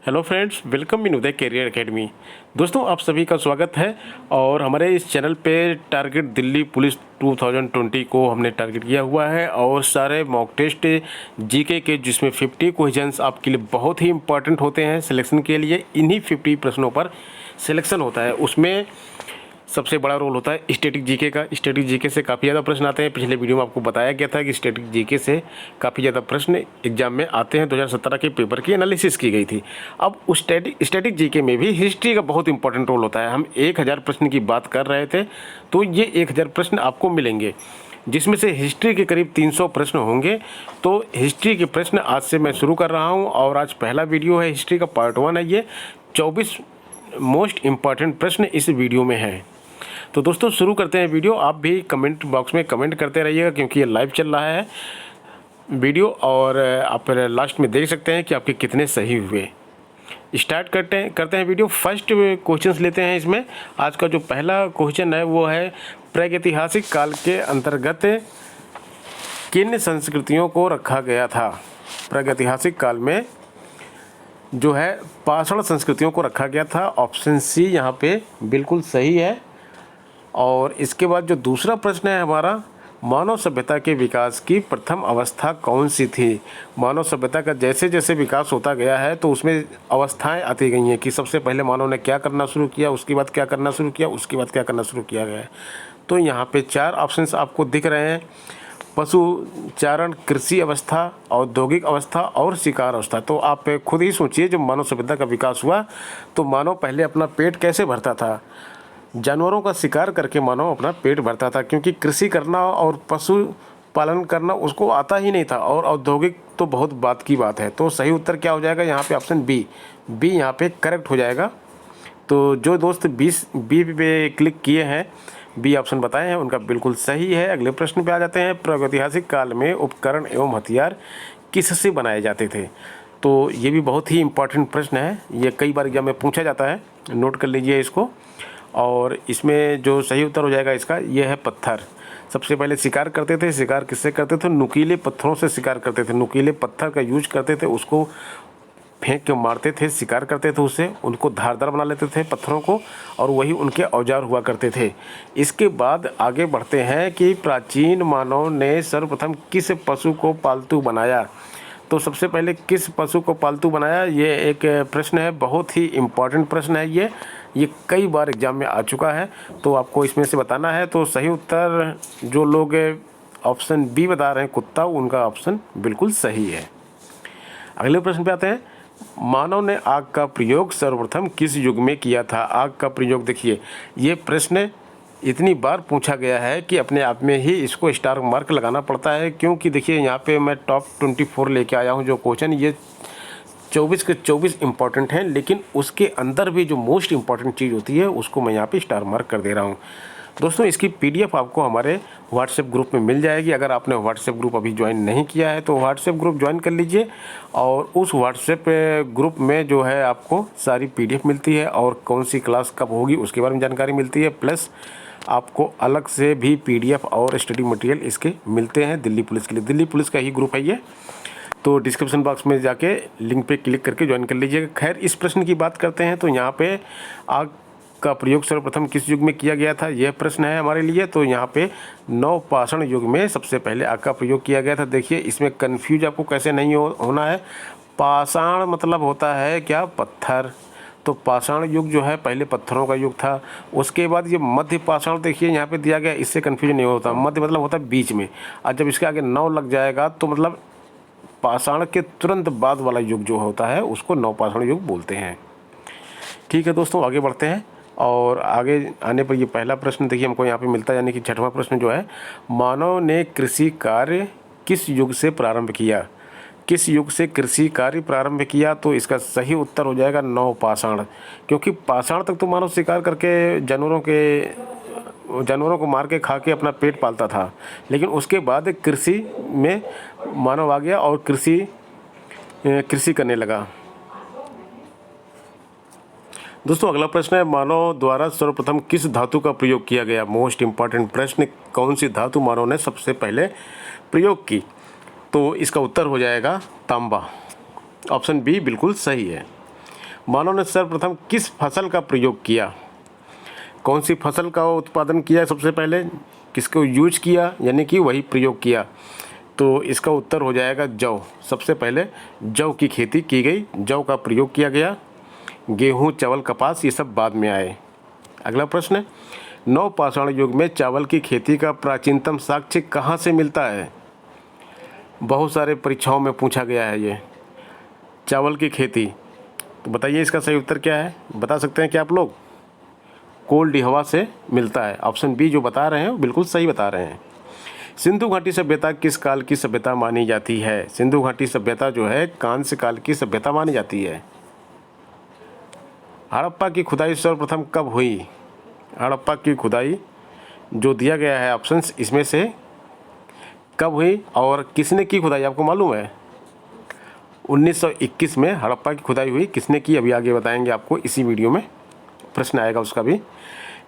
Hello friends, welcome in Uday career academy. दोस्तों, आप सभी का स्वागत है। और हमारे इस चैनल पे टारगेट दिल्ली पुलिस 2020 को हमने टारगेट किया हुआ है और सारे मॉक टेस्ट जीके के जिसमें 50 क्वेश्चंस आपके लिए बहुत ही इंपॉर्टेंट होते हैं सिलेक्शन के लिए। इन्हीं 50 प्रश्नों पर सिलेक्शन होता है। उसमें सबसे बड़ा रोल होता है स्टैटिक जीके का। स्टैटिक जीके से काफ़ी ज़्यादा प्रश्न आते हैं। पिछले वीडियो में आपको बताया गया था कि स्टैटिक जीके से काफ़ी ज़्यादा प्रश्न एग्जाम में आते हैं। 2017 के पेपर की एनालिसिस की गई थी। अब उस स्टैटिक जीके में भी हिस्ट्री का बहुत इंपॉर्टेंट रोल होता है। हम 1000 प्रश्न की बात कर रहे थे, तो ये 1000 प्रश्न आपको मिलेंगे, जिसमें से हिस्ट्री के करीब 300 प्रश्न होंगे। तो हिस्ट्री के प्रश्न आज से मैं शुरू कर रहा हूँ और आज पहला वीडियो है, हिस्ट्री का पार्ट 1 है। ये 24 मोस्ट इम्पॉर्टेंट प्रश्न इस वीडियो में हैं। तो दोस्तों, शुरू करते हैं वीडियो। आप भी कमेंट बॉक्स में कमेंट करते रहिएगा क्योंकि ये लाइव चल रहा है वीडियो, और आप लास्ट में देख सकते हैं कि आपके कितने सही हुए। स्टार्ट करते हैं वीडियो। फर्स्ट क्वेश्चंस लेते हैं इसमें। आज का जो पहला क्वेश्चन है वो है, प्रागैतिहासिक काल के अंतर्गत किन संस्कृतियों को रखा गया था। प्रागैतिहासिक काल में जो है पाषाण संस्कृतियों को रखा गया था। ऑप्शन सी यहाँ पे बिल्कुल सही है। और इसके बाद जो दूसरा प्रश्न है हमारा, मानव सभ्यता के विकास की प्रथम अवस्था कौन सी थी। मानव सभ्यता का जैसे जैसे विकास होता गया है तो उसमें अवस्थाएं आती गई हैं कि सबसे पहले मानव ने क्या करना शुरू किया, उसके बाद क्या करना शुरू किया, उसके बाद क्या करना शुरू किया गया है। तो यहाँ पे 4 ऑप्शंस आपको दिख रहे हैं, पशु चारण, कृषि अवस्था, औद्योगिक अवस्था और शिकार अवस्था। तो आप खुद ही सोचिए, जब मानव सभ्यता का विकास हुआ तो मानव पहले अपना पेट कैसे भरता था। जानवरों का शिकार करके मानव अपना पेट भरता था, क्योंकि कृषि करना और पशु पालन करना उसको आता ही नहीं था। और औद्योगिक तो बहुत बात की बात है। तो सही उत्तर क्या हो जाएगा यहाँ पे? ऑप्शन बी यहाँ पे करेक्ट हो जाएगा। तो जो दोस्त बी पे क्लिक किए हैं, बी ऑप्शन बताए हैं, उनका बिल्कुल सही है। अगले प्रश्न पे आ जाते हैं। प्रागैतिहासिक काल में उपकरण एवं हथियार किससे बनाए जाते थे। तो ये भी बहुत ही इम्पोर्टेंट प्रश्न है। ये कई बार एग्जाम में पूछा जाता है, नोट कर लीजिए इसको। और इसमें जो सही उत्तर हो जाएगा इसका, ये है पत्थर। सबसे पहले शिकार करते थे। शिकार किससे करते थे? नुकीले पत्थरों से शिकार करते थे। नुकीले पत्थर का यूज करते थे, उसको फेंक के मारते थे, शिकार करते थे उससे, उनको धारदार बना लेते थे पत्थरों को, और वही उनके औजार हुआ करते थे। इसके बाद आगे बढ़ते हैं कि प्राचीन मानव ने सर्वप्रथम किस पशु को पालतू बनाया। तो सबसे पहले किस पशु को पालतू बनाया, ये एक प्रश्न है, बहुत ही इम्पॉर्टेंट प्रश्न है ये कई बार एग्जाम में आ चुका है। तो आपको इसमें से बताना है। तो सही उत्तर जो लोग ऑप्शन बी बता रहे हैं, कुत्ता, उनका ऑप्शन बिल्कुल सही है। अगले प्रश्न पे आते हैं। मानव ने आग का प्रयोग सर्वप्रथम किस युग में किया था। आग का प्रयोग, देखिए ये प्रश्न इतनी बार पूछा गया है कि अपने आप में ही इसको स्टार मार्क लगाना पड़ता है, क्योंकि देखिए यहाँ पे मैं टॉप 24 लेके आया हूँ। जो क्वेश्चन ये 24 के 24 इंपॉर्टेंट हैं, लेकिन उसके अंदर भी जो मोस्ट इम्पॉर्टेंट चीज़ होती है उसको मैं यहाँ पे स्टार मार्क कर दे रहा हूँ। दोस्तों, इसकी PDF आपको हमारे व्हाट्सएप ग्रुप में मिल जाएगी। अगर आपने व्हाट्सएप ग्रुप अभी ज्वाइन नहीं किया है तो व्हाट्सएप ग्रुप ज्वाइन कर लीजिए, और उस व्हाट्सएप ग्रुप में जो है आपको सारी PDF मिलती है और कौन सी क्लास कब होगी उसके बारे में जानकारी मिलती है। प्लस आपको अलग से भी PDF और स्टडी मटेरियल इसके मिलते हैं दिल्ली पुलिस के लिए। दिल्ली पुलिस का ही ग्रुप है ये। तो डिस्क्रिप्शन बॉक्स में जाके लिंक पे क्लिक करके ज्वाइन कर लीजिएगा। खैर, इस प्रश्न की बात करते हैं। तो यहाँ पे आग का प्रयोग सर्वप्रथम किस युग में किया गया था, यह प्रश्न है हमारे लिए। तो यहाँ पे नवपाषाण युग में सबसे पहले आग का प्रयोग किया गया था। देखिए, इसमें कन्फ्यूज आपको कैसे नहीं होना है। पाषाण मतलब होता है क्या? पत्थर। तो पाषाण युग जो है पहले पत्थरों का युग था। उसके बाद ये मध्य पाषाण, देखिए यहाँ पे दिया गया, इससे कन्फ्यूजन नहीं होता। मध्य मतलब होता है बीच में, और जब इसके आगे नौ लग जाएगा तो मतलब पाषाण के तुरंत बाद वाला युग जो होता है उसको नवपाषाण युग बोलते हैं। ठीक है दोस्तों, आगे बढ़ते हैं। और आगे आने पर ये पहला प्रश्न देखिए हमको यहाँ पे मिलता है, यानी कि 6वां प्रश्न जो है, मानव ने कृषि कार्य किस युग से प्रारंभ किया। किस युग से कृषि कार्य प्रारंभ किया। तो इसका सही उत्तर हो जाएगा नवपाषाण, क्योंकि पाषाण तक तो मानव शिकार करके जानवरों को मार के खा के अपना पेट पालता था, लेकिन उसके बाद कृषि में मानव आ गया और कृषि करने लगा। दोस्तों, अगला प्रश्न है, मानव द्वारा सर्वप्रथम किस धातु का प्रयोग किया गया। मोस्ट इम्पॉर्टेंट प्रश्न, कौन सी धातु मानव ने सबसे पहले प्रयोग की। तो इसका उत्तर हो जाएगा तांबा। ऑप्शन बी बिल्कुल सही है। मानव ने सर्वप्रथम किस फसल का प्रयोग किया? कौन सी फसल का उत्पादन किया सबसे पहले, किसको यूज किया, यानी कि वही प्रयोग किया? तो इसका उत्तर हो जाएगा जौ। सबसे पहले जौ की खेती की गई, जौ का प्रयोग किया गया। गेहूँ, चावल, कपास ये सब बाद में आए। अगला प्रश्न है, नवपाषाण युग में चावल की खेती का प्राचीनतम साक्ष्य कहाँ से मिलता है? बहुत सारे परीक्षाओं में पूछा गया है ये चावल की खेती। तो बताइए इसका सही उत्तर क्या है, बता सकते हैं क्या आप लोग? कोल्डिहवा से मिलता है। ऑप्शन बी जो बता रहे हैं वो बिल्कुल सही बता रहे हैं। सिंधु घाटी सभ्यता किस काल की सभ्यता मानी जाती है? सिंधु घाटी सभ्यता जो है कांस्य काल की सभ्यता मानी जाती है। हड़प्पा की खुदाई सर्वप्रथम कब हुई? हड़प्पा की खुदाई जो दिया गया है ऑप्शंस, इसमें से कब हुई और किसने की खुदाई आपको मालूम है? 1921 में हड़प्पा की खुदाई हुई। किसने की अभी आगे बताएंगे आपको, इसी वीडियो में प्रश्न आएगा उसका भी।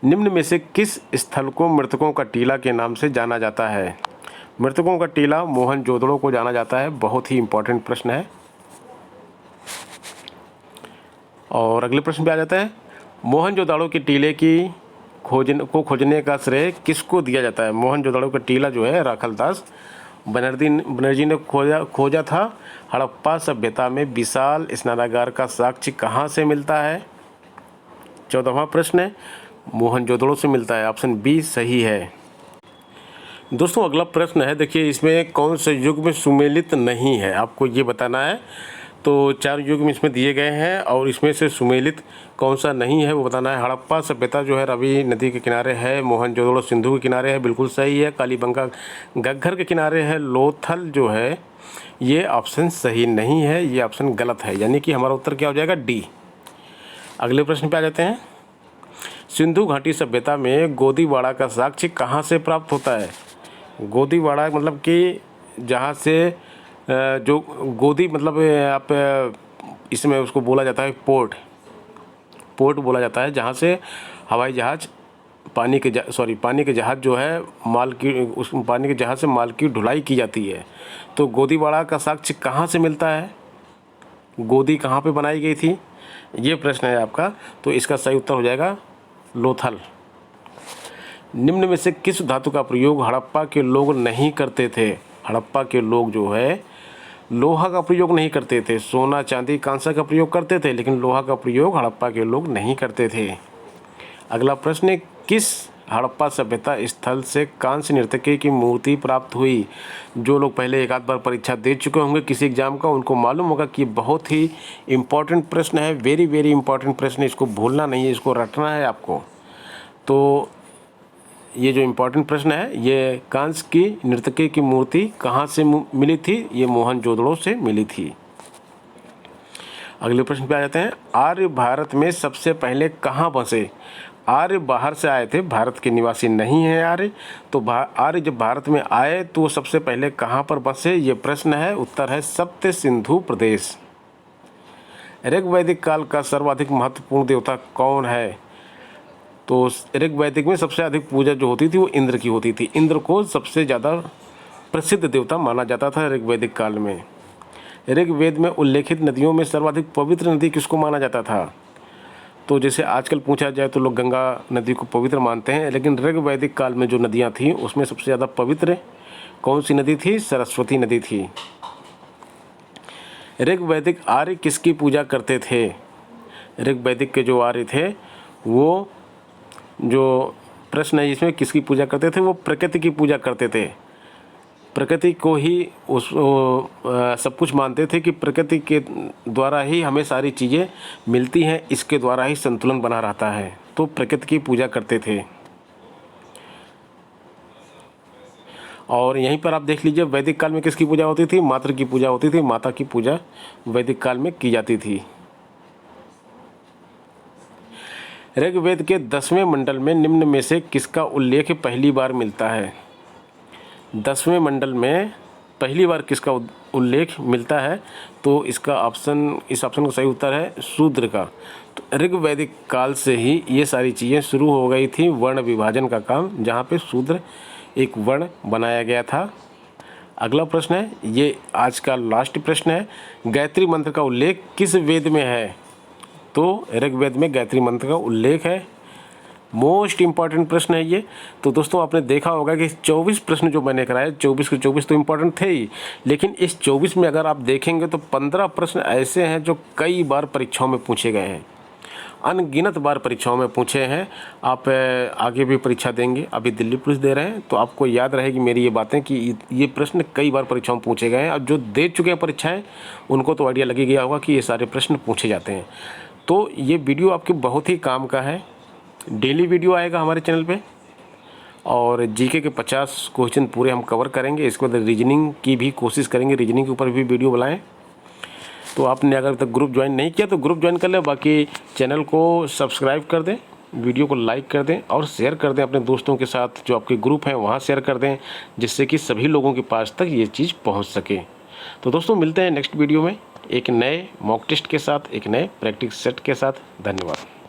निम्न में से किस स्थल को मृतकों का टीला के नाम से जाना जाता है? मृतकों का टीला मोहनजोदड़ो को जाना जाता है। बहुत ही इंपॉर्टेंट प्रश्न है। और अगले प्रश्न पे आ जाता है, मोहनजोदड़ो के टीले की खोजने का श्रेय किसको दिया जाता है? मोहनजोदड़ो का टीला जो है राखलदास बनर्जी ने खोजा था। हड़प्पा सभ्यता में विशाल स्नानागार का साक्ष्य कहाँ से मिलता है? 14वां प्रश्न है, मोहनजोदड़ो से मिलता है। ऑप्शन बी सही है। दोस्तों अगला प्रश्न है, देखिए इसमें कौन से युग में सुमेलित नहीं है, आपको ये बताना है। तो 4 युग में इसमें दिए गए हैं और इसमें से सुमेलित कौन सा नहीं है वो बताना है। हड़प्पा सभ्यता जो है रावी नदी के किनारे है। मोहनजोदड़ो सिंधु के किनारे है, बिल्कुल सही है। कालीबंगा घग्गर के किनारे है। लोथल जो है ये ऑप्शन सही नहीं है, ये ऑप्शन गलत है, यानी कि हमारा उत्तर क्या हो जाएगा? डी। अगले प्रश्न पे आ जाते हैं, सिंधु घाटी सभ्यता में गोदीवाड़ा का साक्ष्य कहाँ से प्राप्त होता है? गोदीवाड़ा मतलब कि जहाँ से जो गोदी मतलब आप इसमें उसको बोला जाता है पोर्ट बोला जाता है, जहाँ से हवाई जहाज़ पानी के जहाज़ जो है माल की उस पानी के जहाज़ से माल की ढुलाई की जाती है। तो गोदीवाड़ा का साक्ष्य कहाँ से मिलता है? गोदी कहाँ पे बनाई गई थी, ये प्रश्न है आपका। तो इसका सही उत्तर हो जाएगा लोथल। निम्न में से किस धातु का प्रयोग हड़प्पा के लोग नहीं करते थे? हड़प्पा के लोग जो है लोहा का प्रयोग नहीं करते थे। सोना, चांदी, कांसा का प्रयोग करते थे, लेकिन लोहा का प्रयोग हड़प्पा के लोग नहीं करते थे। अगला प्रश्न है, किस हड़प्पा सभ्यता स्थल से कांस्य नर्तकी की मूर्ति प्राप्त हुई? जो लोग पहले एक आध बार परीक्षा दे चुके होंगे किसी एग्जाम का, उनको मालूम होगा कि बहुत ही इम्पोर्टेंट प्रश्न है, वेरी वेरी इंपॉर्टेंट प्रश्न है। इसको भूलना नहीं है, इसको रटना है आपको। तो ये जो इम्पोर्टेंट प्रश्न है, ये कांस्य की नर्तकी की मूर्ति कहाँ से मिली थी? ये मोहनजोदड़ो से मिली थी। अगले प्रश्न पे आ जाते हैं, आर्य भारत में सबसे पहले कहाँ बसे? आर्य बाहर से आए थे, भारत के निवासी नहीं है आर्य। तो आर्य जब भारत में आए तो सबसे पहले कहाँ पर बसे, ये प्रश्न है। उत्तर है सप्त सिंधु प्रदेश। ऋग्वैदिक काल का सर्वाधिक महत्वपूर्ण देवता कौन है? तो ऋग्वैदिक में सबसे अधिक पूजा जो होती थी वो इंद्र की होती थी। इंद्र को सबसे ज़्यादा प्रसिद्ध देवता माना जाता था ऋग्वैदिक काल में। ऋग्वेद में उल्लेखित नदियों में सर्वाधिक पवित्र नदी किसको माना जाता था? तो जैसे आजकल पूछा जाए तो लोग गंगा नदी को पवित्र मानते हैं, लेकिन ऋग्वैदिक काल में जो नदियाँ थीं उसमें सबसे ज़्यादा पवित्र कौन सी नदी थी? सरस्वती नदी थी। ऋग्वैदिक आर्य किसकी पूजा करते थे? ऋग्वैदिक के जो आर्य थे वो जो प्रश्न है इसमें किसकी पूजा करते थे? वो प्रकृति की पूजा करते थे। प्रकृति को ही सब कुछ मानते थे कि प्रकृति के द्वारा ही हमें सारी चीज़ें मिलती हैं, इसके द्वारा ही संतुलन बना रहता है। तो प्रकृति की पूजा करते थे। और यहीं पर आप देख लीजिए, वैदिक काल में किसकी पूजा होती थी? मातृ की पूजा होती थी। माता की पूजा वैदिक काल में की जाती थी। ऋग्वेद के 10वें मंडल में निम्न में से किसका उल्लेख पहली बार मिलता है? 10वें मंडल में पहली बार किसका उल्लेख मिलता है? तो इस ऑप्शन का सही उत्तर है शूद्र का। तो ऋग्वैदिक काल से ही ये सारी चीज़ें शुरू हो गई थी, वर्ण विभाजन का काम, जहाँ पे शूद्र एक वर्ण बनाया गया था। अगला प्रश्न है, ये आज का लास्ट प्रश्न है, गायत्री मंत्र का उल्लेख किस वेद में है? तो ऋग्वेद में गायत्री मंत्र का उल्लेख है। मोस्ट इम्पॉर्टेंट प्रश्न है ये। तो दोस्तों आपने देखा होगा कि 24 प्रश्न जो मैंने कराए, 24 के 24 तो इम्पॉर्टेंट थे ही, लेकिन इस 24 में अगर आप देखेंगे तो 15 प्रश्न ऐसे हैं जो कई बार परीक्षाओं में पूछे गए हैं, अनगिनत बार परीक्षाओं में पूछे हैं। आप आगे भी परीक्षा देंगे, अभी दिल्ली पुलिस दे रहे हैं, तो आपको याद रहेगी मेरी ये बातें कि ये प्रश्न कई बार परीक्षाओं में पूछे गए हैं। अब जो दे चुके हैं परीक्षाएं उनको तो आइडिया लग गया होगा कि ये सारे प्रश्न पूछे जाते हैं। तो ये वीडियो आपके बहुत ही काम का है। डेली वीडियो आएगा हमारे चैनल पे, और जीके के 50 क्वेश्चन पूरे हम कवर करेंगे। इसके बाद रीजनिंग की भी कोशिश करेंगे, रीजनिंग के ऊपर भी वीडियो बनाएं। तो आपने अगर तक ग्रुप ज्वाइन नहीं किया तो ग्रुप ज्वाइन कर लें, बाकी चैनल को सब्सक्राइब कर दें, वीडियो को लाइक कर दें और शेयर कर दें अपने दोस्तों के साथ। जो आपके ग्रुप हैं वहाँ शेयर कर दें, जिससे कि सभी लोगों के पास तक ये चीज़ पहुँच सके। तो दोस्तों मिलते हैं नेक्स्ट वीडियो में एक नए मॉक टेस्ट के साथ, एक नए प्रैक्टिस सेट के साथ। धन्यवाद।